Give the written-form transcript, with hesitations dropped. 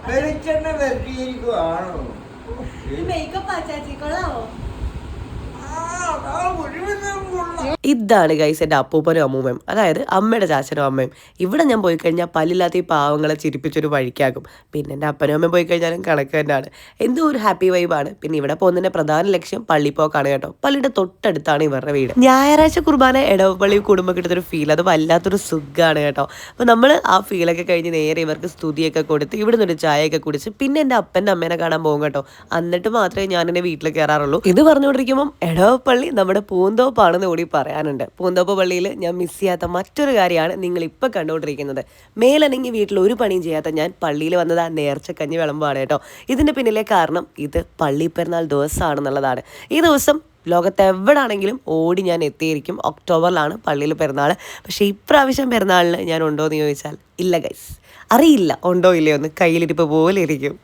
വെളിച്ചെണ്ണ വരട്ടിയിരിക്കുവാണോ? മേക്കപ്പ് ആച്ചാച്ചി കൊള്ളാവോ? ഇതാണ് ഗൈസ് എൻ്റെ അപ്പൂപ്പനും അമ്മൂമ്മയും, അതായത് അമ്മയുടെ ചാച്ചനും അമ്മയും. ഇവിടെ ഞാൻ പോയി കഴിഞ്ഞാൽ പല്ലില്ലാത്ത ഈ പാവങ്ങളെ ചിരിപ്പിച്ചൊരു വഴിക്കാക്കും. പിന്നെ എൻ്റെ അപ്പനും അമ്മയും പോയി കഴിഞ്ഞാലും കണക്ക് തന്നെയാണ്. എന്തോ ഒരു ഹാപ്പി വൈബാണ്. പിന്നെ ഇവിടെ പോകുന്നതിൻ്റെ പ്രധാന ലക്ഷ്യം പള്ളിപ്പോക്കാണ് കേട്ടോ. പള്ളിയുടെ തൊട്ടടുത്താണ് ഇവരുടെ വീട്. ഞായറാഴ്ച കുർബാന ഇടവപ്പള്ളി കൂടുമ്പോൾ കിട്ടുന്നൊരു ഫീൽ അത് വല്ലാത്തൊരു സുഖമാണ് കേട്ടോ. അപ്പോൾ നമ്മൾ ആ ഫീലൊക്കെ കഴിഞ്ഞ് നേരെ ഇവർക്ക് സ്തുതിയൊക്കെ കൊടുത്ത് ഇവിടെ നിന്നൊരു ചായയൊക്കെ കുടിച്ച് പിന്നെ എൻ്റെ അപ്പൻ്റെ അമ്മേനെ കാണാൻ പോകും കേട്ടോ. എന്നിട്ട് മാത്രമേ ഞാൻ എൻ്റെ വീട്ടിൽ കയറാറുള്ളൂ. ഇത് പറഞ്ഞുകൊണ്ടിരിക്കുമ്പം ഇടവപ്പള്ളി നമ്മുടെ പൂന്തോപ്പാണെന്ന് കൂടി പറയാനുണ്ട്. പൂന്തോപ്പ് പള്ളിയിൽ ഞാൻ മിസ് ചെയ്യാത്ത മറ്റൊരു കാര്യമാണ് നിങ്ങൾ ഇപ്പം കണ്ടുകൊണ്ടിരിക്കുന്നത്. മേലനങ്ങി വീട്ടിൽ ഒരു പണിയും ചെയ്യാത്ത ഞാൻ പള്ളിയിൽ വന്നത് ആ നേർച്ചക്കഞ്ഞി വിളമ്പാണ് കേട്ടോ. ഇതിൻ്റെ പിന്നിലെ കാരണം ഇത് പള്ളി പെരുന്നാൾ ദിവസമാണെന്നുള്ളതാണ്. ഈ ദിവസം ലോകത്ത് എവിടാണെങ്കിലും ഓടി ഞാൻ എത്തിയിരിക്കും. ഒക്ടോബറിലാണ് പള്ളിയിൽ പെരുന്നാൾ. പക്ഷേ ഇപ്രാവശ്യം പെരുന്നാളിന് ഞാൻ ഉണ്ടോ എന്ന് ചോദിച്ചാൽ ഇല്ല ഗൈസ്, അറിയില്ല ഉണ്ടോ ഇല്ലയോ എന്ന്. കയ്യിലിരിപ്പ് പോലെ ഇരിക്കും.